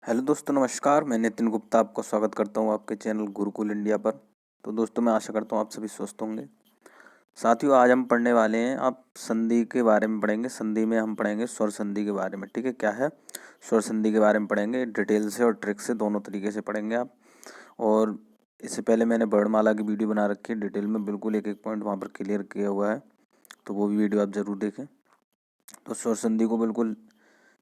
Hello दोस्तों, नमस्कार। मैं नितिन गुप्ता आपका स्वागत करता हूं आपके चैनल गुरुकुल इंडिया पर। तो दोस्तों, मैं आशा करता हूं आप सभी स्वस्थ होंगे। साथियों, आज हम पढ़ने वाले हैं, आप संधि के बारे में पढ़ेंगे। संधि में हम पढ़ेंगे स्वर संधि के बारे में। ठीक है, क्या है स्वर संधि के बारे में पढ़ेंगे, डिटेल से और ट्रिक से, दोनों तरीके से पढ़ेंगे आप। और इससे पहले मैंने वर्णमाला की वीडियो बना रखी है, डिटेल में बिल्कुल एक एक पॉइंट वहाँ पर क्लियर किया हुआ है, तो वो भी वीडियो आप ज़रूर देखें। तो स्वर संधि को बिल्कुल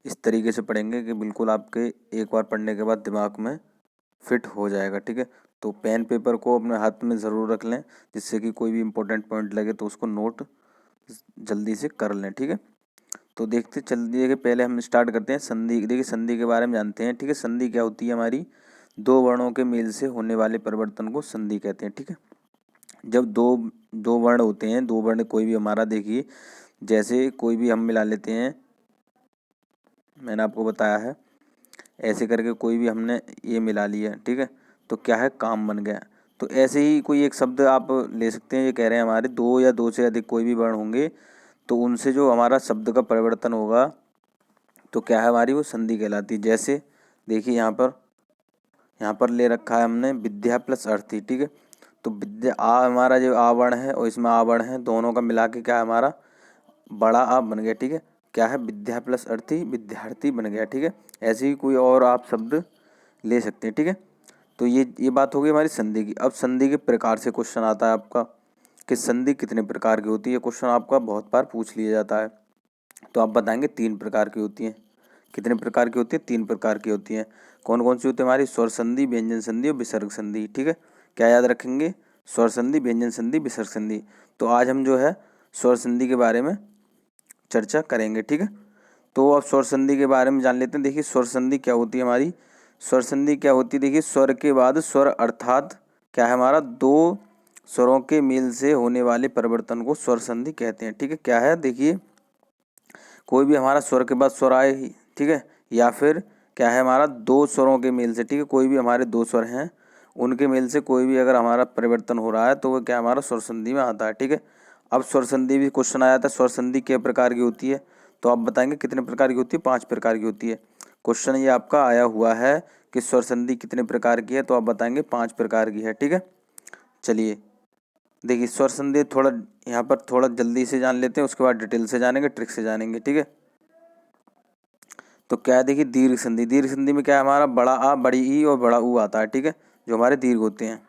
इस तरीके से पढ़ेंगे कि बिल्कुल आपके एक बार पढ़ने के बाद दिमाग में फिट हो जाएगा। ठीक है, तो पेन पेपर को अपने हाथ में ज़रूर रख लें, जिससे कि कोई भी इम्पोर्टेंट पॉइंट लगे तो उसको नोट जल्दी से कर लें। ठीक है, तो देखते चलिए कि पहले हम स्टार्ट करते हैं संधि। देखिए, संधि के बारे में जानते हैं। ठीक है, संधि क्या होती है? हमारी दो वर्णों के मेल से होने वाले परिवर्तन को संधि कहते हैं। ठीक है, जब दो दो वर्ण होते हैं, दो वर्ण कोई भी हमारा, देखिए जैसे कोई भी हम मिला लेते हैं, मैंने आपको बताया है, ऐसे करके कोई भी हमने ये मिला लिया। ठीक है, तो क्या है, काम बन गया। तो ऐसे ही कोई एक शब्द आप ले सकते हैं। ये कह रहे हैं हमारे दो या दो से अधिक कोई भी वर्ण होंगे, तो उनसे जो हमारा शब्द का परिवर्तन होगा, तो क्या है, हमारी वो संधि कहलाती है। जैसे देखिए, यहाँ पर ले रखा है हमने विद्या प्लस अर्थी। ठीक है, तो विद्या आ हमारा जो आ वर्ण है और इसमें आ वर्ण है, दोनों का मिला के क्या है, हमारा बड़ा आ बन गया। ठीक है, क्या है, विद्या प्लस अर्थी विद्यार्थी बन गया। ठीक है, ऐसे ही कोई और आप शब्द ले सकते हैं। ठीक है, तो ये बात हो गई हमारी संधि की। अब संधि के प्रकार से क्वेश्चन आता है आपका कि संधि कितने प्रकार की होती है। क्वेश्चन आपका बहुत बार पूछ लिया जाता है, तो आप बताएंगे 3 प्रकार की होती हैं। कितने प्रकार की होती है? 3 प्रकार की होती हैं। कौन कौन सी होती है हमारी? स्वर संधि, व्यंजन संधि और विसर्ग संधि। ठीक है, क्या याद रखेंगे? स्वर संधि, व्यंजन संधि, विसर्ग संधि। तो आज हम जो है स्वर संधि के बारे में चर्चा करेंगे। ठीक है, तो अब स्वर संधि के बारे में जान लेते हैं। देखिए, स्वर संधि क्या होती है हमारी? स्वर संधि क्या होती है? देखिए, स्वर के बाद स्वर, अर्थात क्या है हमारा, दो स्वरों के मेल से होने वाले परिवर्तन को स्वर संधि कहते हैं। ठीक है, क्या है, देखिए कोई भी हमारा स्वर के बाद स्वर आए, ठीक है, या फिर क्या है हमारा, दो स्वरों के मेल से, ठीक है, कोई भी हमारे दो स्वर हैं, उनके मेल से कोई भी अगर हमारा परिवर्तन हो रहा है, तो वो क्या हमारा स्वर संधि में आता है। ठीक है, अब स्वर संधि भी क्वेश्चन आया था, स्वर संधि कितने प्रकार की होती है, तो आप बताएंगे कितने प्रकार की होती है? 5 प्रकार की होती है। क्वेश्चन ये आपका आया हुआ है कि स्वर संधि कितने प्रकार की है, तो आप बताएंगे 5 प्रकार की है। ठीक है, चलिए देखिए, स्वर संधि थोड़ा यहाँ पर थोड़ा जल्दी से जान लेते हैं, उसके बाद डिटेल से जानेंगे, ट्रिक से जानेंगे। ठीक है, तो क्या है, देखिए दीर्घ संधि। दीर्घ संधि में क्या है हमारा, बड़ा आ, बड़ी ई और बड़ा ऊ आता है। ठीक है, जो हमारे दीर्घ होते हैं।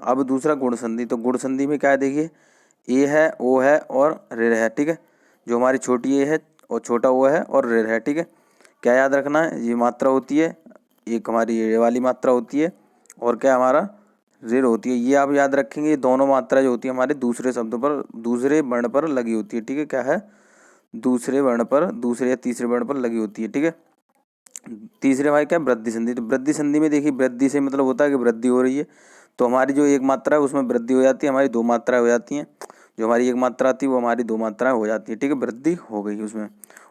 अब दूसरा गुण संधि। तो गुण संधि में क्या है, देखिए ए है, ओ है और ऋ है। ठीक है, जो हमारी छोटी ए है और छोटा ओ है और ऋ है। ठीक है, क्या याद रखना है, ये मात्रा होती है, एक हमारी ये वाली मात्रा होती है, और क्या हमारा ऋ होती है। ये आप याद रखेंगे, ये दोनों मात्रा जो होती है हमारे दूसरे शब्दों पर, दूसरे वर्ण पर लगी होती है। ठीक है, क्या है, दूसरे वर्ण पर, दूसरे या तीसरे वर्ण पर लगी होती है। ठीक है, तीसरे भाई क्या, वृद्धि संधि। तो वृद्धि संधि में देखिए, वृद्धि से मतलब होता है कि वृद्धि हो रही है, तो हमारी जो एक मात्रा है उसमें वृद्धि हो जाती है, हमारी दो मात्राएं हो जाती हैं। जो हमारी एक मात्रा आती है वो हमारी दो मात्राएं हो जाती है। ठीक है, वृद्धि हो गई उसमें,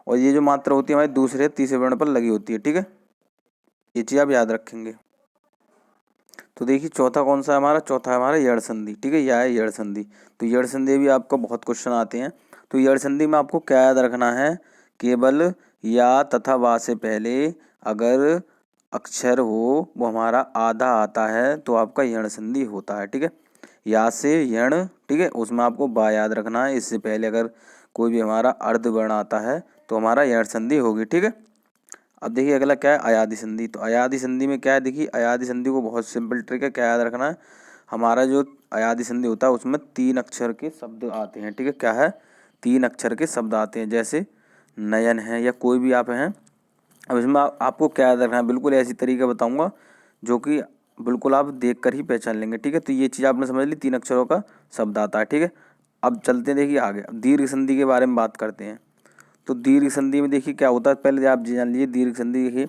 और ये जो मात्रा होती है हमारी दूसरे तीसरे वर्ण पर लगी होती है। ठीक है, ये चीज़ आप याद रखेंगे। तो देखिए, चौथा कौन सा है हमारा? चौथा है हमारा यड़ संधि। ठीक है, यह है यड़ संधि। तो यड़ संधि भी आपको बहुत क्वेश्चन आते हैं। तो यड़ संधि में आपको क्या याद रखना है, केवल या तथा वा से पहले अगर अक्षर हो वो हमारा आधा आता है, तो आपका यण संधि होता है। ठीक है, या से यण, ठीक है, उसमें आपको बा याद रखना है। इससे पहले अगर कोई भी हमारा अर्ध वर्ण आता है, तो हमारा यण संधि होगी। ठीक है, अब देखिए अगला क्या है, अयादि संधि। तो अयादि संधि में क्या है, देखिए अयादि संधि को बहुत सिंपल ट्रिक है, क्या याद रखना है, हमारा जो अयादि संधि होता है उसमें 3 अक्षर के शब्द आते हैं। ठीक है, क्या है, 3 अक्षर के शब्द आते हैं, जैसे नयन है या कोई भी आप हैं। अब इसमें आपको क्या याद रखना है, बिल्कुल ऐसी तरीके बताऊंगा जो कि बिल्कुल आप देख कर ही पहचान लेंगे। ठीक है, तो ये चीज़ आपने समझ ली, 3 अक्षरों का शब्द आता है। ठीक है, अब चलते हैं, देखिए आगे, अब दीर्घ संधि के बारे में बात करते हैं। तो दीर्घ संधि में देखिए क्या होता है, पहले आप जान लीजिए दीर्घ संधि। देखिए,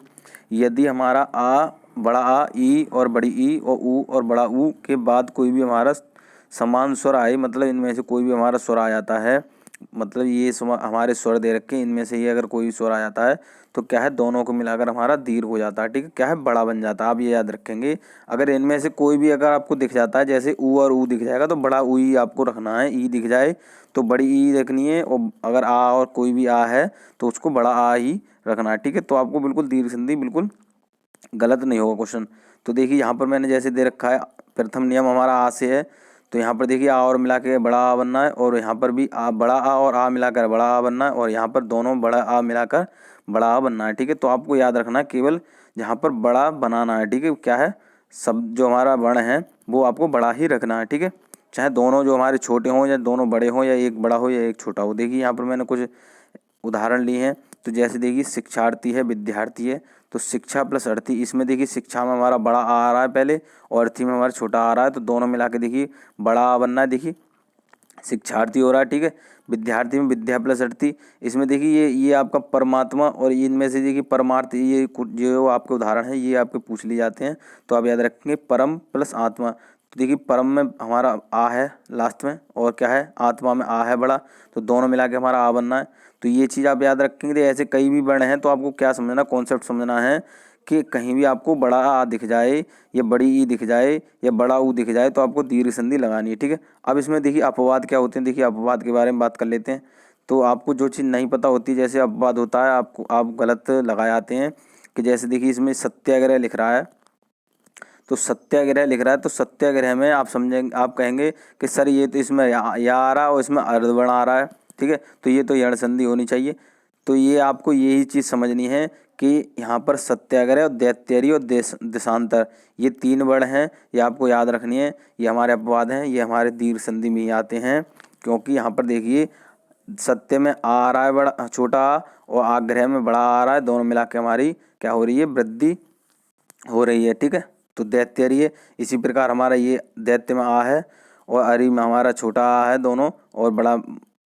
यदि हमारा आ, बड़ा आ, ई और बड़ी ई और ऊ और बड़ा ऊ के बाद कोई भी हमारा समान स्वर आए, मतलब इनमें से कोई भी हमारा स्वर आ जाता है, मतलब ये हमारे स्वर दे रखे हैं, इनमें से ही अगर कोई भी स्वर आ जाता है, तो क्या है, दोनों को मिलाकर हमारा दीर्घ हो जाता है। ठीक है, क्या है, बड़ा बन जाता है। आप ये याद रखेंगे, अगर इनमें से कोई भी अगर आपको दिख जाता है, जैसे ऊ और ऊ दिख जाएगा, तो बड़ा ऊ ही आपको रखना है। ई दिख जाए तो बड़ी ई रखनी है, और अगर आ और कोई भी आ है तो उसको बड़ा आ ही रखना है। ठीक है, तो आपको बिल्कुल दीर्घ संधि बिल्कुल गलत नहीं होगा क्वेश्चन। तो देखिए यहाँ पर मैंने जैसे दे रखा है, प्रथम नियम हमारा आ से है, तो यहाँ पर देखिए आ और मिला के बड़ा आ बनना है, और यहाँ पर भी आ, बड़ा आ और आ मिलाकर बड़ा आ बनना है, और यहाँ पर दोनों बड़ा आ मिलाकर बड़ा आ बनना है। ठीक है, तो आपको याद रखना है केवल जहाँ पर बड़ा बनाना है। ठीक है, क्या है, सब जो हमारा वर्ण है वो आपको बड़ा ही रखना है। ठीक है, चाहे दोनों जो हमारे छोटे हों या दोनों बड़े हों, या एक बड़ा हो या एक छोटा हो। देखिए यहाँ पर मैंने कुछ उदाहरण लिए हैं। तो जैसे देखिए शिक्षार्थी है, विद्यार्थी है, तो शिक्षा प्लस अर्थी, इसमें देखिए शिक्षा में हमारा बड़ा आ रहा है पहले, और अर्थी में हमारा छोटा आ रहा है, तो दोनों मिला के देखिए बड़ा आ बनना है। देखिए शिक्षार्थी हो रहा है। ठीक है, विद्यार्थी में विद्या प्लस अर्थी, इसमें देखिए ये आपका परमात्मा, और इनमें से देखिए परमार्थ, ये जो आपके उदाहरण है ये आपके पूछ लिए जाते हैं। तो आप याद रखेंगे परम प्लस आत्मा। तो देखिए परम में हमारा आ है लास्ट में, और क्या है, आत्मा में आ है बड़ा, तो दोनों मिला के हमारा आ बनना है। तो ये चीज़ आप याद रखेंगे। तो ऐसे कई भी वर्ण हैं, तो आपको क्या समझना, कॉन्सेप्ट समझना है कि कहीं भी आपको बड़ा आ दिख जाए या बड़ी ई दिख जाए या बड़ा ऊ दिख जाए, तो आपको दीर्घ संधि लगानी है। ठीक है, अब इसमें देखिए अपवाद क्या होते हैं, देखिए अपवाद के बारे में बात कर लेते हैं। तो आपको जो चीज़ नहीं पता होती, जैसे अपवाद होता है, आपको आप गलत लगा जाते हैं। कि जैसे देखिए इसमें सत्याग्रह लिख रहा है, तो सत्याग्रह लिख रहा है, तो सत्याग्रह में आप समझेंगे, आप कहेंगे कि सर ये तो इसमें या आ रहा है और इसमें अर्धवर्ण आ रहा है। ठीक है, तो ये तो यण संधि होनी चाहिए। तो ये आपको यही चीज़ समझनी है कि यहाँ पर सत्याग्रह और दैत्यारी और देशांतर, ये तीन वर्ण हैं, ये आपको याद रखनी है। ये हमारे अपवाद हैं, ये हमारे दीर्घ संधि में ही आते हैं। क्योंकि यहाँ पर देखिए सत्य में आ रहा है बड़ा छोटा आ, और आग्रह में बड़ा आ रहा है, दोनों मिला के हमारी क्या हो रही है, वृद्धि हो रही है। ठीक है, तो दैत्यरी है। इसी प्रकार हमारा ये दैत्य में आ है, और अरि में हमारा छोटा आ है दोनों, और बड़ा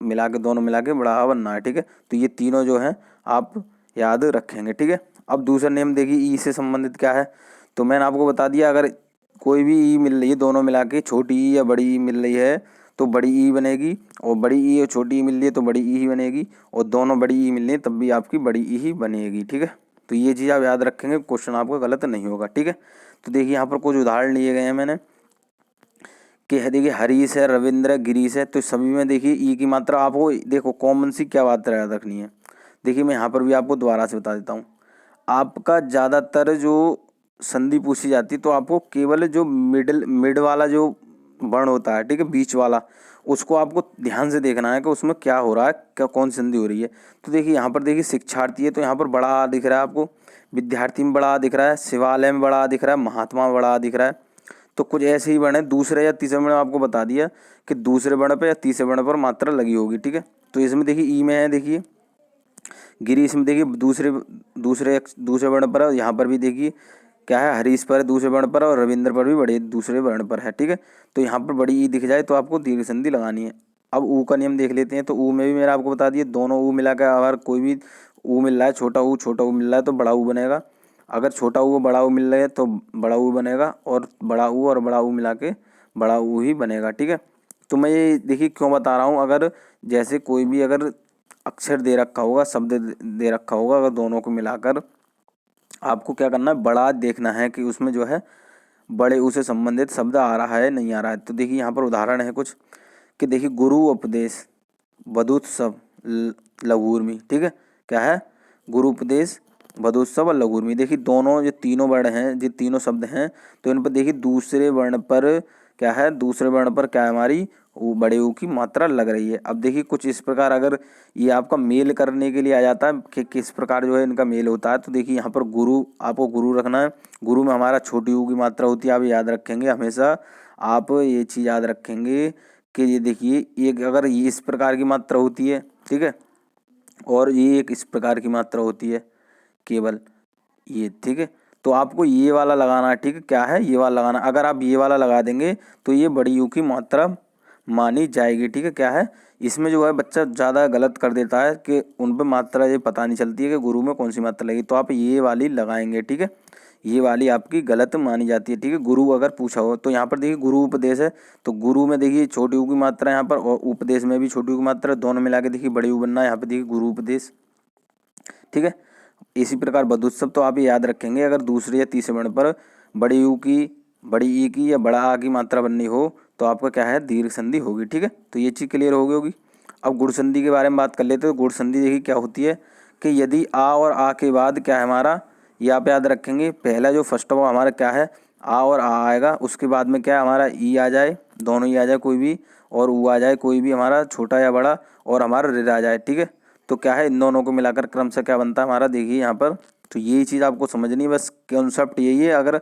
मिला के, दोनों मिला के बड़ा आ बनना है। ठीक है, तो ये तीनों जो हैं आप याद रखेंगे। ठीक है, अब दूसरा नियम देखिए ई से संबंधित क्या है। तो मैंने आपको बता दिया, अगर कोई भी ई मिल रही है, दोनों मिला के छोटी ई या बड़ी ई मिल रही है, तो बड़ी ई बनेगी, और बड़ी ई और छोटी ई मिल रही है तो बड़ी ई ही बनेगी, और दोनों बड़ी ई मिल रही है तब भी आपकी बड़ी ई ही बनेगी। ठीक है, तो ये चीज़ आप याद रखेंगे, क्वेश्चन आपका गलत नहीं होगा। ठीक है, तो देखिए यहाँ पर कुछ उदाहरण लिए गए हैं मैंने, कि है देखिए हरीश है, रविंद्र, गिरीश है, तो सभी में देखिए ई की मात्रा आपको देखो कॉमन सी क्या बात याद रखनी है। देखिए मैं यहाँ पर भी आपको दोबारा से बता देता हूँ। आपका ज़्यादातर जो संधि पूछी जाती है, तो आपको केवल जो मिड वाला जो वर्ण होता है, ठीक है, बीच वाला, उसको आपको ध्यान से देखना है कि उसमें क्या हो रहा है, क्या कौन सी संधि हो रही है। तो देखिए यहाँ पर देखिए शिक्षार्थी है, तो यहाँ पर बड़ा आ दिख रहा है आपको, विद्यार्थी में बड़ा आ दिख रहा है, शिवालय में बड़ा आ दिख रहा है, महात्मा में बड़ा आ दिख रहा है। तो कुछ ऐसे ही वर्ण है, दूसरे या तीसरे वर्ण में आपको बता दिया कि दूसरे वर्ण पर या तीसरे वर्ण पर मात्रा लगी होगी। ठीक है, तो इसमें देखिए ई में है, देखिए गिरीश में देखिए दूसरे दूसरे दूसरे वर्ण पर है, यहाँ पर भी देखिए क्या है, हरीश पर है दूसरे वर्ण पर, और रविंद्र पर भी बड़े दूसरे वर्ण पर है। ठीक है, तो यहाँ पर बड़ी ई दिख जाए तो आपको दीर्घ संधि लगानी है। अब ऊ का नियम देख लेते हैं। तो ऊ में भी मैंने आपको बता दिया, दोनों ऊ मिलाकर अगर कोई भी ऊ मिल रहा है, छोटा ऊ मिल रहा है तो बड़ा ऊ बनेगा। अगर छोटा ऊ बड़ा ऊ मिल रहा है तो बड़ा ऊ बनेगा, और बड़ा ऊ और बड़ा ऊ मिला के बड़ा ऊ ही बनेगा। ठीक है, तो मैं ये देखिए क्यों बता रहा हूँ, अगर जैसे कोई भी अगर अक्षर दे रखा होगा, शब्द दे रखा होगा, अगर दोनों को मिलाकर आपको क्या करना है, बड़ा देखना है कि उसमें जो है बड़े ऊ से संबंधित शब्द आ रहा है नहीं आ रहा है। तो देखिए यहाँ पर उदाहरण है कुछ, कि देखिए गुरु उपदेश, वधूत्सव, लघुर्मी। ठीक है, क्या है, गुरु उपदेश, वधूत्सव और लघुर्मी। देखिए दोनों जो तीनों वर्ण हैं, जो तीनों शब्द हैं, तो इन पर देखिए दूसरे वर्ण पर क्या है, दूसरे वर्ण पर क्या है, हमारी ऊ बड़े ऊ की मात्रा लग रही है। अब देखिए कुछ इस प्रकार, अगर ये आपका मेल करने के लिए आ जाता है कि किस प्रकार जो है इनका मेल होता है, तो देखिए यहाँ पर गुरु, आपको गुरु रखना है। गुरु में हमारा छोटी ऊ की मात्रा होती है, आप याद रखेंगे हमेशा, आप ये चीज़ याद रखेंगे कि ये देखिए एक अगर ये इस प्रकार की मात्रा होती है, ठीक है, और ये एक इस प्रकार की मात्रा होती है, केवल ये। ठीक है, तो आपको ये वाला लगाना है। ठीक है, क्या है, ये वाला लगाना। अगर आप ये वाला लगा देंगे तो ये बड़ी यू की मात्रा मानी जाएगी। ठीक है, क्या है, इसमें जो है बच्चा ज़्यादा गलत कर देता है कि उन पर मात्रा ये पता नहीं चलती है कि गुरु में कौन सी मात्रा लगी, तो आप ये वाली लगाएंगे। ठीक है, ये वाली आपकी गलत मानी जाती है। ठीक है, गुरु अगर पूछा हो, तो यहाँ पर देखिए गुरु उपदेश है, तो गुरु में देखिए छोटी ऊ की मात्रा यहाँ पर, और उपदेश में भी छोटी ऊ की मात्रा, दोनों मिला के देखिए बड़ी ऊ बनना है, यहाँ पर देखिए गुरु उपदेश। ठीक है, इसी प्रकार वधूत्सव, तो आप ये याद रखेंगे, अगर दूसरे या तीसरे वर्ण पर बड़ी यू की, बड़ी ई की या बड़ा आ की मात्रा बननी हो, तो आपका क्या है, दीर्घ संधि होगी। ठीक है, तो ये चीज़ क्लियर हो गई होगी। अब गुण संधि के बारे में बात कर लेते हैं। तो गुण संधि देखिए क्या होती है, कि यदि आ और आ के बाद क्या है हमारा, ये आप याद रखेंगे। पहला जो फर्स्ट ऑफ हमारा क्या है, आ और आ आएगा, उसके बाद में क्या है हमारा ई आ जाए, दोनों ही आ जाए कोई भी, और ऊ आ जाए कोई भी हमारा छोटा या बड़ा, और हमारा ऋ आ जाए, ठीक है। तो क्या है इन दोनों को मिलाकर क्रम से क्या बनता है हमारा, देखिए यहाँ पर। तो यही चीज़ आपको समझनी है, बस कॉन्सेप्ट यही है। अगर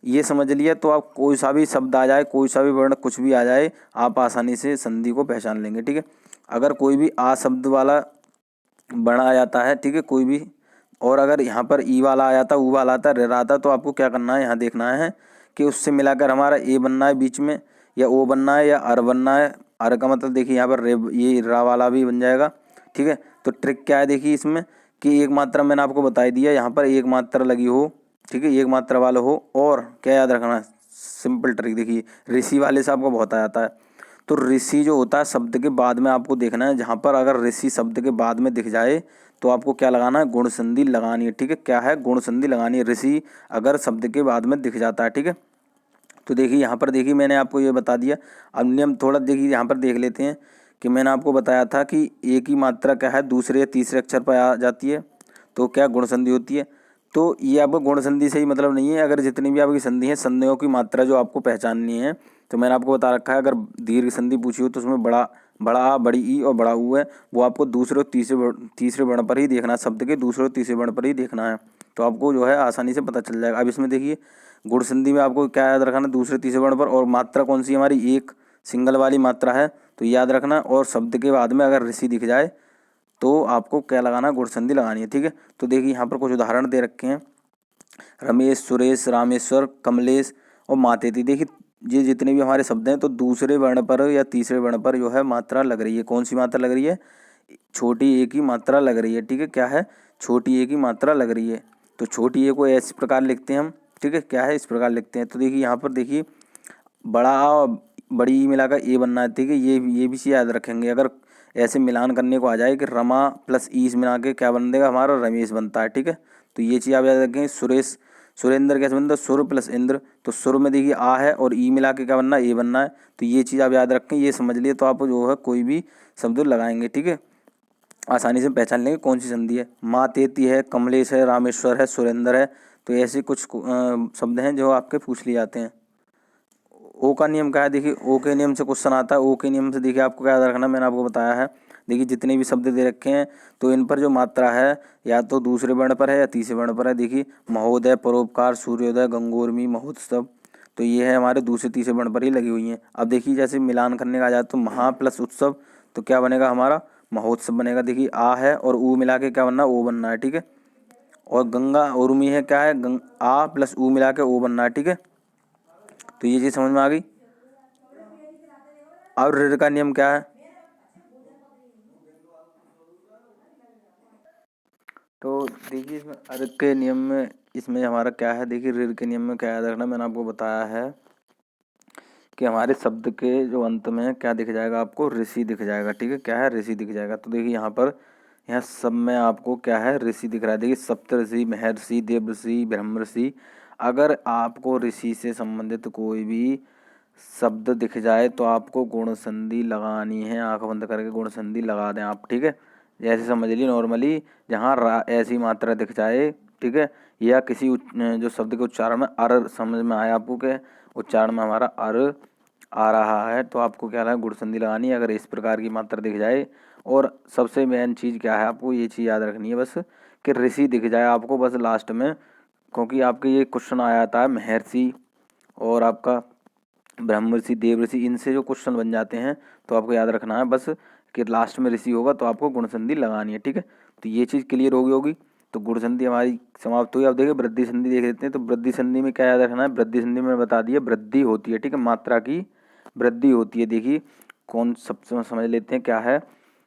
ये समझ लिया तो आप कोई सा भी शब्द आ जाए, कोई सा भी वर्ण कुछ भी आ जाए, आप आसानी से संधि को पहचान लेंगे, ठीक है। अगर कोई भी आ शब्द वाला वर्ण आ जाता है, ठीक है, कोई भी, और अगर यहाँ पर ई वाला आ जाता, ऊ वाला आता, रे आता, तो आपको क्या करना है, यहाँ देखना है कि उससे मिलाकर हमारा ए बनना है बीच में, या ओ बनना है, या अर बनना है। अर का मतलब देखिए यहाँ पर रे, ये रा वाला भी बन जाएगा, ठीक है। तो ट्रिक क्या है देखिए इसमें, कि एक मात्रा मैंने आपको बता ही दिया, यहाँ पर एक मात्रा लगी हो, ठीक है, एक मात्रा वाला हो। और क्या याद रखना है, सिंपल ट्रिक देखिए, ऋषि वाले से आपको बहुत आ जाता है। तो ऋषि जो होता है शब्द के बाद में आपको देखना है, जहाँ पर अगर ऋषि शब्द के बाद में दिख जाए तो आपको क्या लगाना है, गुण संधि लगानी है, ठीक है। क्या है, गुण संधि लगानी है, ऋषि अगर शब्द के बाद में दिख जाता है, ठीक है। तो देखिए यहाँ पर देखिए मैंने आपको ये बता दिया। अब नियम थोड़ा देखिए यहाँ पर देख लेते हैं, कि मैंने आपको बताया था कि एक ही मात्रा क्या है दूसरे या तीसरे अक्षर पर आ जाती है तो क्या गुण संधि होती है। तो ये आपको गुण संधि से ही मतलब नहीं है, अगर जितनी भी आपकी संधि है, संधियों की मात्रा जो आपको पहचाननी है, तो मैंने आपको बता रखा है। अगर दीर्घ संधि पूछी हो तो उसमें बड़ा बड़ा आ, बड़ी ई और बड़ा ऊ है, वो आपको दूसरे और तीसरे वर्ण पर ही देखना है, शब्द के दूसरे और तीसरे वर्ण पर ही देखना है। तो आपको जो है आसानी से पता चल जाएगा। अब इसमें देखिए गुण संधि में आपको क्या याद रखना है, दूसरे तीसरे वर्ण पर, और मात्रा कौन सी हमारी, एक सिंगल वाली मात्रा है, तो याद रखना। और शब्द के बाद में अगर ऋषि दिख जाए तो आपको क्या लगाना, गुण संधि लगानी है, ठीक है। तो देखिए यहाँ पर कुछ उदाहरण दे रखे हैं, रमेश, सुरेश, रामेश्वर, कमलेश और मातेती। देखिए ये जितने भी हमारे शब्द हैं, तो दूसरे वर्ण पर या तीसरे वर्ण पर जो है मात्रा लग रही है। कौन सी मात्रा लग रही है, छोटी ए की मात्रा लग रही है, ठीक है। क्या है, छोटी ए की मात्रा लग रही है। तो छोटी ए को इस प्रकार लिखते हैं हम, ठीक है, क्या है, इस प्रकार लिखते हैं। तो देखिए यहाँ पर देखिए बड़ा आ और बड़ी ई मिलाकर ए बनना है, ठीक है। ये भी चीज़ याद रखेंगे। अगर ऐसे मिलान करने को आ जाए कि रमा प्लस ई से मिला के क्या बन देगा हमारा, रमेश बनता है, ठीक है। तो ये चीज़ आप याद रखेंगे। सुरेश, सुरेंद्र कैसे बनता है, सुर प्लस इंद्र, तो सुर में देखिए आ है और ई मिला के क्या बनना है, ए बनना है। तो ये चीज़ आप याद रखें, ये समझ लिए तो आप जो है कोई भी शब्द लगाएंगे, ठीक है, आसानी से पहचान लेंगे कौन सी संधि है। माँ तेती है, कमलेश है, रामेश्वर है, सुरेंद्र है। तो ऐसे कुछ शब्द हैं जो आपके पूछ लिए जाते हैं। ओ का नियम क्या है, देखिए ओ के नियम से क्वेश्चन आता है। ओ के नियम से देखिए आपको क्या याद रखना, मैंने आपको बताया है। देखिए जितने भी शब्द दे रखे हैं, तो इन पर जो मात्रा है या तो दूसरे वर्ण पर है या तीसरे वर्ण पर है। देखिए महोदय, परोपकार, सूर्योदय, गंगोर्मी, महोत्सव, तो ये है हमारे दूसरे तीसरे वर्ण पर ही लगी हुई हैं। अब देखिए जैसे मिलान करने का आ जाए तो महा प्लस उत्सव, तो क्या बनेगा हमारा, महोत्सव बनेगा। देखिए आ है और ऊ मिला के क्या बनना है, ओ बनना है, ठीक है। और गंगा उर्मी है, क्या है, आ प्लस ऊ मिला के ओ बनना है, ठीक है। तो ये चीज़ समझ में आ गई। और ऋण का नियम क्या है, तो देखिए इसमें अर्घ के नियम में, इसमें हमारा क्या है, देखिए ऋण के नियम में क्या याद रखना, मैंने आपको बताया है कि हमारे शब्द के जो अंत में क्या दिख जाएगा आपको, ऋषि दिख जाएगा, ठीक है। क्या है, ऋषि दिख जाएगा। तो देखिए यहाँ पर, यहाँ सब में आपको क्या है, ऋषि दिख रहा है। देखिए सप्तऋषि, महर्षि, देवर्षि, ब्रह्मर्षि। अगर आपको ऋषि से संबंधित कोई भी शब्द दिख जाए तो आपको गुण संधि लगानी है, आंख बंद करके गुण संधि लगा दें आप, ठीक है। जैसे समझ लीजिए नॉर्मली जहाँ ऐसी मात्रा दिख जाए, ठीक है, या किसी जो शब्द के उच्चारण में अर समझ में आए आपको के उच्चारण में हमारा अर आ रहा है, तो आपको क्या है, गुण संधि लगानी है। अगर इस प्रकार की मात्रा दिख जाए, और सबसे मेन चीज़ क्या है, आपको ये चीज़ याद रखनी है बस, कि ऋषि दिख जाए आपको बस लास्ट में, क्योंकि आपके ये क्वेश्चन आया था महर्षि और आपका ब्रह्मर्षि, देवर्षि, इनसे जो क्वेश्चन बन जाते हैं, तो आपको याद रखना है बस कि लास्ट में ऋषि होगा तो आपको गुण संधि लगानी है, ठीक है। तो ये चीज़ क्लियर होगी। तो गुण संधि हमारी समाप्त हुई। अब देखिए वृद्धि संधि देख लेते हैं। तो वृद्धि संधि में क्या याद रखना है, वृद्धि संधि में बता दिया, वृद्धि होती है, ठीक है, मात्रा की वृद्धि होती है। देखिए कौन सबसे समझ लेते हैं क्या है,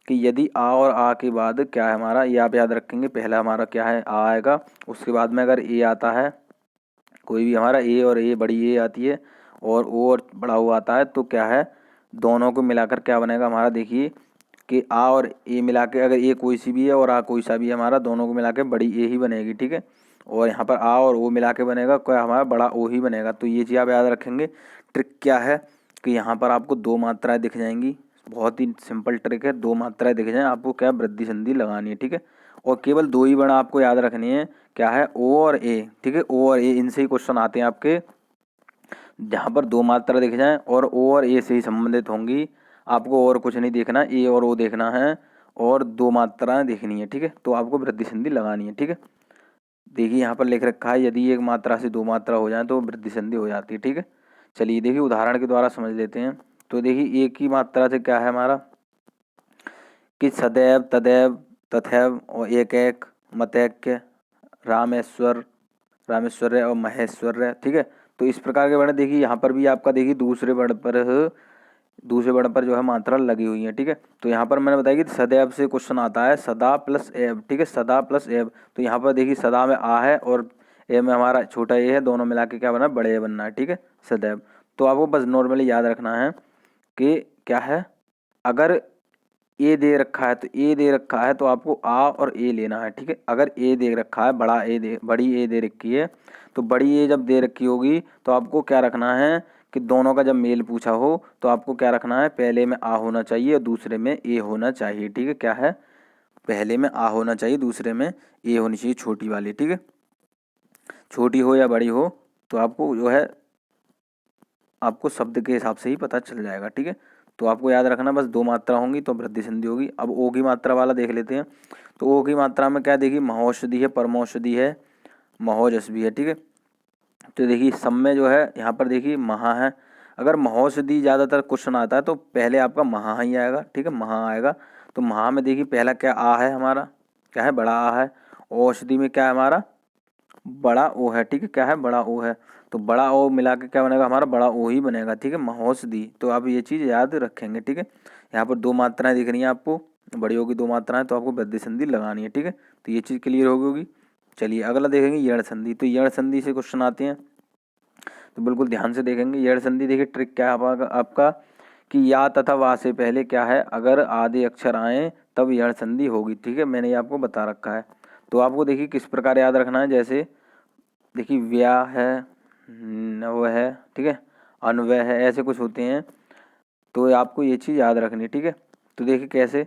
कि यदि आ और आ के बाद क्या है हमारा, ये आप याद रखेंगे। पहला हमारा क्या है, आ आएगा, उसके बाद में अगर ए आता है, कोई भी हमारा ए और ए बड़ी ए आती है और ओ और बड़ा ओ आता है, तो क्या है, दोनों को मिलाकर क्या बनेगा हमारा, देखिए कि आ और ए मिला के, अगर ए कोई सी भी है और आ कोई सा भी है हमारा, दोनों को मिला के बड़ी ए ही बनेगी, ठीक है। और यहाँ पर आ और ओ मिला के बनेगा क्या हमारा, बड़ा ओ ही बनेगा। तो ये चीज़ आप याद रखेंगे। ट्रिक क्या है कि यहाँ पर आपको दो मात्राएं दिख जाएंगी, बहुत ही सिंपल ट्रिक है, दो मात्राएं दिख जाएं आपको क्या वृद्धि संधि लगानी है, ठीक है। और केवल 2 ही वर्ण आपको याद रखनी है, क्या है, ओ और ए, ठीक है। ओ और ए, इनसे ही क्वेश्चन आते हैं आपके, जहाँ पर 2 मात्रा दिख जाए और ओ और ए से ही संबंधित होंगी। आपको और कुछ नहीं देखना, ए और ओ देखना है और 2 मात्राएं देखनी है, ठीक है। तो आपको वृद्धि संधि लगानी है, ठीक है। देखिए यहाँ पर लिख रखा है, यदि एक मात्रा से 2 मात्रा हो जाए तो वृद्धि संधि हो जाती है, ठीक है। चलिए देखिए उदाहरण के द्वारा समझ लेते हैं। तो देखिए एक ही मात्रा से क्या है हमारा कि सदैव, तदैव, तथैव और एक एक, मतैक्य, रामेश्वर, रामेश्वर्य और महेश्वर्य, ठीक है। तो इस प्रकार के वर्ण देखिए यहाँ पर भी आपका देखिए दूसरे वर्ण पर जो है मात्रा लगी हुई है, ठीक है। तो यहाँ पर मैंने बताया कि सदैव से क्वेश्चन आता है, सदा प्लस एव, ठीक है, सदा प्लस एव। तो यहाँ पर देखिए सदा में आ है और ए में हमारा छोटा ए है, दोनों मिला के क्या बना, बड़े ए बनना है, ठीक है, सदैव। तो आपको बस नॉर्मली याद रखना है कि क्या है, अगर ए दे रखा है तो ए दे रखा है तो आपको आ और ए लेना है, ठीक है। अगर ए दे रखा है, बड़ी ए दे रखी है, तो बड़ी ए जब दे रखी होगी तो आपको क्या रखना है कि दोनों का जब मेल पूछा हो तो आपको क्या रखना है, पहले में आ होना चाहिए और दूसरे में ए होना चाहिए, ठीक है। क्या है, पहले में आ होना चाहिए, दूसरे में ए होनी चाहिए, छोटी वाली, ठीक है। छोटी हो या बड़ी हो तो आपको जो है, आपको शब्द के हिसाब से ही पता चल जाएगा, ठीक है। तो आपको याद रखना बस 2 मात्रा होंगी तो वृद्धि संधि होगी। अब ओ की मात्रा वाला देख लेते हैं। तो ओ की मात्रा में क्या देखिए, महौषधि है, परमौषधि है, महोजस भी है, ठीक है। तो देखिए सब में जो है यहाँ पर देखिए महा है। अगर महौषधि ज़्यादातर क्वेश्चन आता है तो पहले आपका महा ही आएगा, ठीक है, महा आएगा। तो महा में देखिए पहला क्या आ है हमारा, क्या है, बड़ा आ है। औषधि में क्या है हमारा, बड़ा ओ है, ठीक है, क्या है, बड़ा ओ है। तो बड़ा ओ मिला के क्या बनेगा हमारा, बड़ा ओ ही बनेगा, ठीक है, महौषधि। तो आप ये चीज़ याद रखेंगे, ठीक है। यहाँ पर 2 मात्राएं दिख रही हैं आपको, बड़ी ओ की 2 मात्राएं, तो आपको वृद्धि संधि लगानी है, ठीक है। तो ये चीज़ क्लियर होगी। चलिए अगला देखेंगे यण संधि। तो यण संधि से क्वेश्चन आते हैं, तो बिल्कुल ध्यान से देखेंगे। यण संधि देखिए ट्रिक क्या है आपका कि या तथा वा से पहले क्या है, अगर आधे अक्षर आए तब यण संधि होगी, ठीक है। मैंने ये आपको बता रखा है। तो आपको देखिए किस प्रकार याद रखना है, जैसे देखिए व्या है, नव है, ठीक है, अन्वय है, ऐसे कुछ होते हैं। तो आपको ये चीज़ याद रखनी है, ठीक है। तो देखिए कैसे,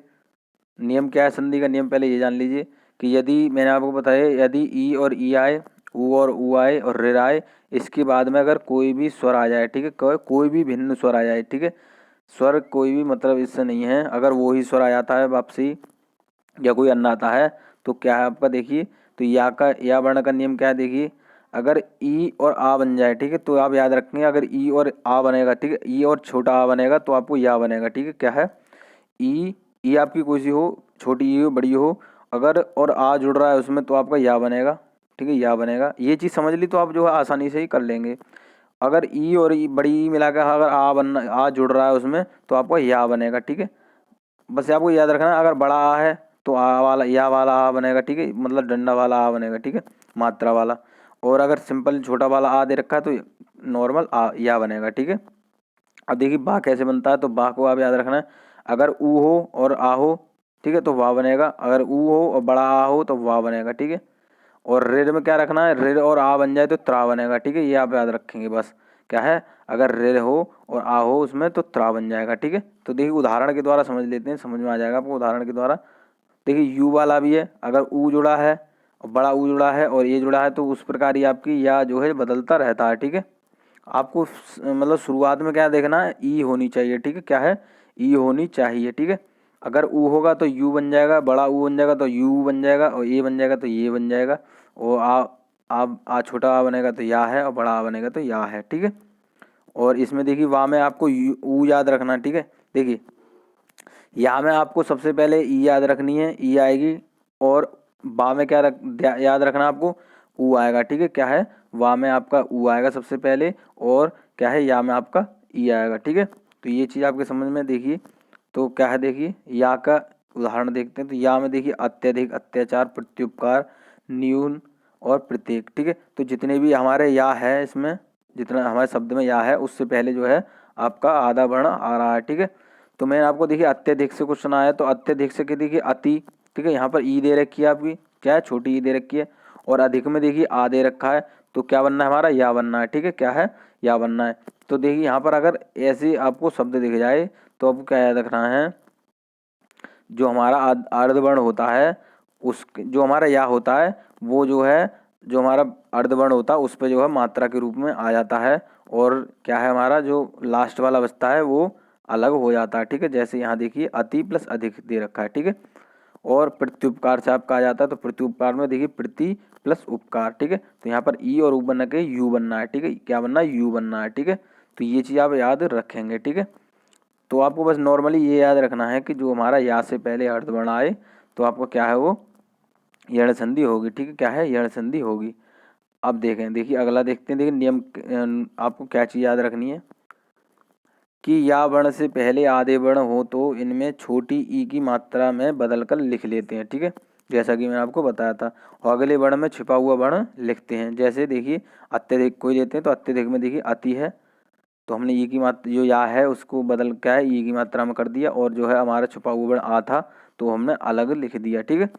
नियम क्या है संधि का, नियम पहले ये जान लीजिए कि यदि मैंने आपको बताया, यदि ई और ई आए, ऊ और ऊ आए और ऋ आए, इसके बाद में अगर कोई भी स्वर आ जाए, ठीक है, कोई भी भिन्न स्वर आ जाए, ठीक है, स्वर कोई भी मतलब इससे नहीं है, अगर वो ही स्वर आ जाता है वापसी या कोई अन्न आता है तो क्या है आपका देखिए, तो या वर्ण का नियम क्या है देखिए, अगर ई और आ बन जाए, ठीक है, तो आप याद रखेंगे अगर ई और आ बनेगा, ठीक है, ई और छोटा आ बनेगा तो आपको या बनेगा, ठीक है। क्या है, ई आपकी कोई सी हो, छोटी ई हो, बड़ी हो, अगर और आ जुड़ रहा है उसमें तो आपका या बनेगा, ठीक है, या बनेगा। ये चीज़ समझ ली तो आप जो है आसानी से ही कर लेंगे। अगर ई और ई बड़ी ई मिलाकर अगर आ जुड़ रहा है उसमें तो आपका या बनेगा, ठीक है। बस आपको याद रखना है, अगर बड़ा आ है तो आ वाला, या वाला आ बनेगा, ठीक है, मतलब डंडा वाला आ बनेगा, ठीक है, मात्रा वाला। और अगर सिंपल छोटा वाला आ दे रखा है तो नॉर्मल आ या बनेगा, ठीक है। अब देखिए बा कैसे बनता है, तो बा को आप याद रखना है, अगर ऊ हो और आ हो, ठीक है, तो वाह बनेगा, अगर ऊ हो और बड़ा आ हो तो वाह बनेगा, ठीक है। और ऋ में क्या रखना है, ऋ और आ बन जाए तो त्रा बनेगा, ठीक है, ये आप याद रखेंगे बस। क्या है, अगर ऋ हो और आ हो उसमें तो त्रा बन जाएगा, ठीक है। तो देखिए उदाहरण के द्वारा समझ लेते हैं, समझ में आ जाएगा आपको उदाहरण के द्वारा। देखिए यू वाला भी है, अगर ऊ जुड़ा है और बड़ा ऊ जुड़ा है और ये जुड़ा है तो उस प्रकार ही आपकी या जो है बदलता रहता है, ठीक है। आपको मतलब शुरुआत में क्या देखना है, ई होनी चाहिए, ठीक है, क्या है, ई होनी चाहिए, ठीक है। अगर ऊ होगा तो यू बन जाएगा, बड़ा ऊ बन जाएगा तो यू बन जाएगा, और ए बन जाएगा तो ये बन जाएगा, और आ छोटा आ बनेगा तो या है, और बड़ा आ बनेगा तो या है, ठीक है। और इसमें देखिए वाह में आपको ऊ याद रखना, ठीक है। देखिए या में आपको सबसे पहले ई याद रखनी है, ई आएगी, और बा में क्या याद रखना आपको, ऊ आएगा, ठीक है। क्या है, वा में आपका ऊ आएगा सबसे पहले, और क्या है, या में आपका ई आएगा, ठीक है। तो ये चीज़ आपके समझ में देखिए। तो क्या है देखिए, या का उदाहरण देखते हैं। तो या में देखिए अत्यधिक, अत्याचार, प्रत्युपकार, न्यून और प्रत्येक, ठीक है। तो जितने भी हमारे या है इसमें, जितना हमारे शब्द में या है उससे पहले जो है आपका आधा वर्ण आ रहा है, ठीक है। तो मैंने आपको देखिए अत्यधिक से क्वेश्चन आया, तो अत्यधिक से क्या देखिए अति, ठीक है, यहाँ पर ई दे रखी है आपकी, क्या है, छोटी ई दे रखी है, और अधिक में देखिए आ दे रखा है, तो क्या बनना है हमारा, या बनना है, ठीक है, क्या है, या बनना है। तो देखिए यहाँ पर अगर ऐसे आपको शब्द दिख जाए तो आपको क्या याद रखना है, जो हमारा अर्धवर्ण होता है उस जो हमारा या होता है वो जो है, जो हमारा अर्धवर्ण होता है उस पे जो है मात्रा के रूप में आ जाता है, और क्या है हमारा जो लास्ट वाला बचता है वो अलग हो जाता है। ठीक है, जैसे यहाँ देखिए अति प्लस अधिक दे रखा है। ठीक है, और प्रत्युपकार से आपका आ जाता है, तो प्रत्युपकार में देखिए प्रति प्लस उपकार। ठीक है, तो यहाँ पर ई और उ बनना के यू बनना है। ठीक है, क्या बनना है, यू बनना है। ठीक है, तो ये चीज़ आप याद रखेंगे। ठीक है, तो आपको बस नॉर्मली ये याद रखना है कि जो हमारा या से पहले अर्धवर्ण आए तो आपको क्या है वो यण संधि होगी। ठीक है, क्या है, यण संधि होगी। अब देखें, देखिए अगला देखते हैं। देखिए नियम आपको क्या चीज़ याद रखनी है कि या वर्ण से पहले आधे वर्ण हो तो इनमें छोटी ई की मात्रा में बदलकर लिख लेते हैं। ठीक है, जैसा कि मैंने आपको बताया था। और अगले वर्ण में छिपा हुआ वर्ण लिखते हैं। जैसे देखिए अत्यधिक कोई लेते हैं, तो अत्यधिक में देखिए अति है, तो हमने ई की मात्रा जो या है उसको बदल क्या है ई की मात्रा में कर दिया, और जो है हमारा छुपा हुआ वर्ण आ था तो हमने अलग लिख दिया। ठीक है,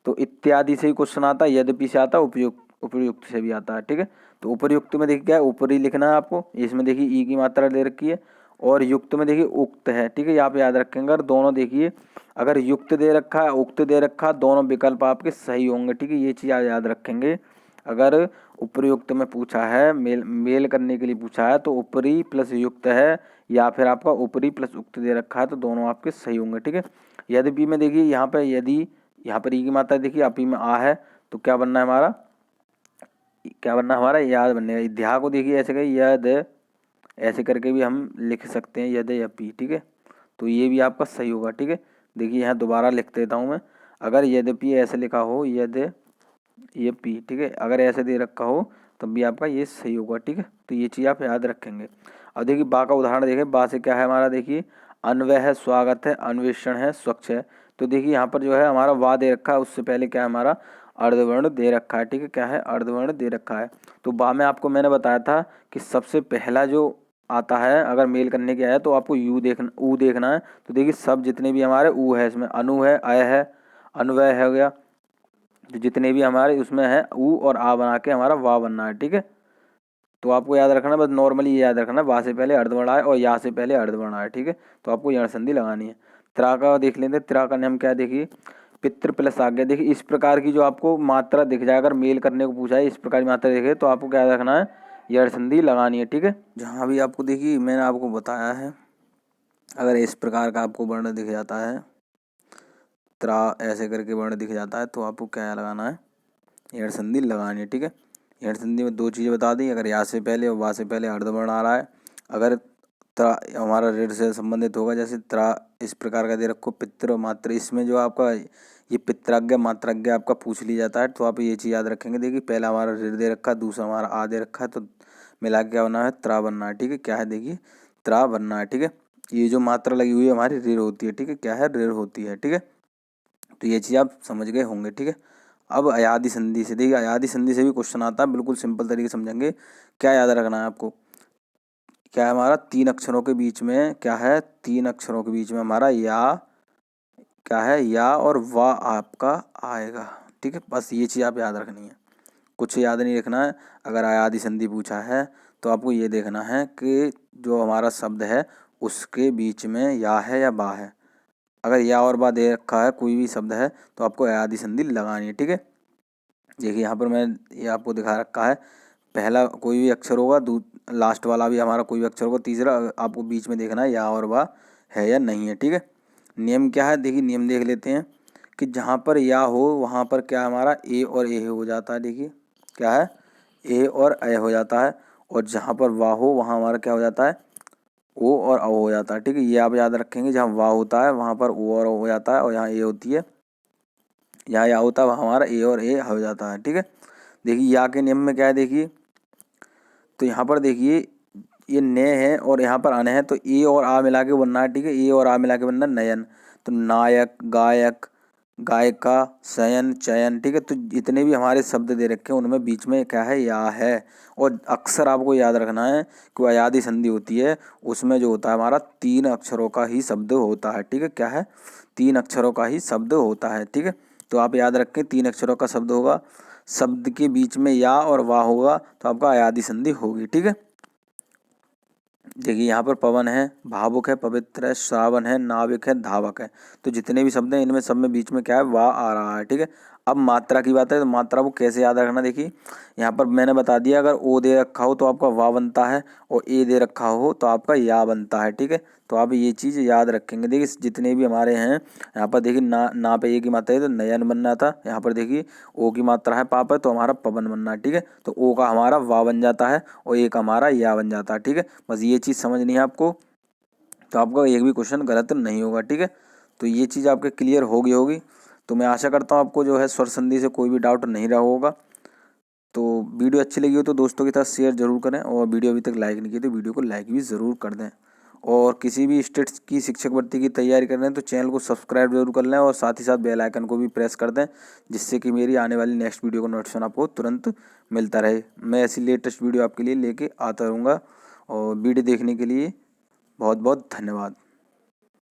तो इत्यादि से ही क्वेश्चन आता है, यद्यपि से आता है, उपयुक्त उपयुक्त से भी आता है। ठीक है, तो उपयुक्त में देखिए क्या है, ऊपरी लिखना है आपको। इसमें देखिए ई की मात्रा दे रखी है, और युक्त में देखिए उक्त है। ठीक है, ये आप याद रखेंगे। अगर दोनों देखिए, अगर युक्त दे रखा है उक्त दे रखा है, दोनों विकल्प आपके सही होंगे। ठीक है, ये चीज़ आप याद रखेंगे। अगर उपयुक्त में पूछा है, मेल मेल करने के लिए पूछा है, तो ऊपरी प्लस युक्त है, या फिर आपका ऊपरी प्लस उक्त दे रखा है, तो दोनों आपके सही होंगे। ठीक है, यद्यपि में देखिए यहाँ पे यदि, यहाँ पर ई की मात्रा देखिए अपी में आ है, तो क्या बनना है हमारा, क्या बनना है हमारा, याद बनेगा। ध्या को देखिए ऐसे कहीं यद, ऐसे करके भी हम लिख सकते हैं यद या पी। ठीक है, तो ये भी आपका सही होगा। ठीक है, देखिए यहाँ दोबारा लिख देता हूँ मैं। अगर यद्यपि ऐसे लिखा हो यद ये पी, ठीक है, अगर ऐसे दे रखा हो तब भी आपका ये सही होगा। ठीक है, तो ये चीज़ आप याद रखेंगे। अब देखिए बा का उदाहरण देखें। बा से क्या है हमारा, देखिए अन्वय है, स्वागत है, अन्वेषण है, स्वच्छ है। तो देखिए यहाँ पर जो है हमारा वा दे रखा है, उससे पहले क्या है हमारा अर्धवर्ण दे रखा है। ठीक है, क्या है, अर्धवर्ण दे रखा है। तो बा में आपको मैंने बताया था कि सबसे पहला जो आता है अगर मेल करने के आया तो आपको यू देखना, ऊ देखना है। तो देखिए सब जितने भी हमारे ऊ है, इसमें अनु है, अय है, अन्वय है हो गया, जो जितने भी हमारे उसमें है ऊ और आ बना के हमारा वा बनना है। ठीक है, तो आपको याद रखना, बस नॉर्मली ये याद रखना, वा से पहले अर्धवर्ण आए और या से पहले अर्धवर्ण आए। ठीक है, तो आपको यण संधि लगानी है। त्रा का देख लेते हैं। त्रा का नियम क्या है, देखिए पितृ प्लस आज्ञा। देखिए इस प्रकार की जो आपको मात्रा दिख जाए, अगर मेल करने को पूछा है इस प्रकार की मात्रा दिखे, तो आपको क्या याद रखना है, यण संधि लगानी है। ठीक है, जहाँ भी आपको देखिए मैंने आपको बताया है, अगर इस प्रकार का आपको वर्ण दिख जाता है, त्रा ऐसे करके वर्ण दिख जाता है, तो आपको क्या लगाना है, यण संधि लगानी है। ठीक है, यण संधि में दो चीज़ें बता दी, अगर या से पहले और वा से पहले अर्धवर्ण आ रहा है, अगर त्रा हमारा ऋण से संबंधित होगा, जैसे त्रा इस प्रकार का दे रखो पितृ और मातृ, इसमें जो आपका ये पित्राज्ञा मात्राज्ञा आपका पूछ लिया जाता है, तो आप ये चीज़ याद रखेंगे। देखिए पहला हमारा ऋण दे रखा है, दूसरा हमारा आ दे रखा है, तो मिला के क्या बनना है, त्रा बनना है। ठीक है, क्या है, देखिए त्रा बनना है। ठीक है, ये जो मात्रा लगी हुई है हमारी ऋण होती है। ठीक है, क्या है, ऋण होती है। ठीक है, तो ये चीज़ आप समझ गए होंगे। ठीक है, अब अयादि संधि से देखिए, अयादि संधि से भी क्वेश्चन आता है, बिल्कुल सिंपल तरीके से समझेंगे। क्या याद रखना है आपको, क्या है हमारा तीन अक्षरों के बीच में, क्या है तीन अक्षरों के बीच में हमारा या, क्या है या और वा आपका आएगा। ठीक है, बस ये चीज़ आप याद रखनी है, कुछ याद नहीं रखना है। अगर अयादि संधि पूछा है तो आपको ये देखना है कि जो हमारा शब्द है उसके बीच में या है या बा है। अगर या और बा दे रखा है कोई भी शब्द है तो आपको अयादि संधि लगानी है। ठीक है, देखिए यहाँ पर मैं ये आपको दिखा रखा है, पहला कोई भी अक्षर होगा, लास्ट वाला भी हमारा कोई भी अक्षर होगा, तीसरा आपको बीच में देखना है या और बा है या नहीं है। ठीक है, नियम क्या है, देखिए नियम देख लेते हैं कि जहाँ पर या हो वहाँ पर क्या हमारा ए और ए हो जाता है। देखिए क्या है, ए और ए हो जाता है, और जहाँ पर वाह हो वहाँ हमारा क्या हो जाता है, ओ और औ हो जाता है। ठीक है, ये आप याद रखेंगे, जहाँ वाह होता है वहाँ पर ओ और औ हो जाता है, और यहाँ ए होती है, यहाँ या होता है वहाँ हमारा ए और ए हो जाता है। ठीक है, देखिए या के नियम में क्या है, देखिए तो यहाँ पर देखिए ये ने है और यहाँ पर अन है, तो ए और आ मिला के बनना है। ठीक है, ए और आ मिला के बनना नयन, तो नायक, गायक, गायिका, शयन, चयन। ठीक है, तो जितने भी हमारे शब्द दे रखे हैं उनमें बीच में क्या है, या है। और अक्सर आपको याद रखना है कि अयादि संधि होती है उसमें जो होता है हमारा तीन अक्षरों का ही शब्द होता है। ठीक है, क्या है, तीन अक्षरों का ही शब्द होता है। ठीक है, तो आप याद रखें तीन अक्षरों का शब्द होगा, शब्द के बीच में या और वाह होगा, तो आपका अयादि संधि होगी। ठीक है, देखिए यहाँ पर पवन है, भावुक है, पवित्र है, श्रावण है, नाविक है, धावक है। तो जितने भी शब्द हैं इनमें सब में बीच में क्या है, वाह आ रहा है। ठीक है, अब मात्रा की बात है तो मात्रा को कैसे याद रखना, देखिए यहाँ पर मैंने बता दिया, अगर ओ दे रखा हो तो आपका वाह बनता है और ए दे रखा हो तो आपका या बनता है। ठीक है, तो आप ये चीज़ याद रखेंगे। देखिए जितने भी हमारे हैं यहाँ पर देखिए ना पे ए की मात्रा है तो नयन बनना था। यहाँ पर देखिए ओ की मात्रा है पाप है तो हमारा पवन बनना है। ठीक है, तो ओ का हमारा वाह बन जाता है और ए का हमारा या बन जाता है। ठीक है, बस ये चीज़ समझनी है आपको, तो आपका एक भी क्वेश्चन गलत नहीं होगा। ठीक है, तो ये चीज़ आपके क्लियर होगी। तो मैं आशा करता हूँ आपको जो है स्वर संधि से कोई भी डाउट नहीं रहा होगा। तो वीडियो अच्छी लगी हो तो दोस्तों के साथ शेयर जरूर करें, और वीडियो अभी तक लाइक नहीं की तो वीडियो को लाइक भी ज़रूर कर दें। और किसी भी स्टेट की शिक्षक भर्ती की तैयारी कर रहे हैं तो चैनल को सब्सक्राइब जरूर कर लें और साथ ही साथ बेल आइकन को भी प्रेस कर दें, जिससे कि मेरी आने वाली नेक्स्ट वीडियो का नोटिफिकेशन आपको तुरंत मिलता रहे। मैं ऐसी लेटेस्ट वीडियो आपके लिए लेके आता रहूँगा, और वीडियो देखने के लिए बहुत बहुत धन्यवाद।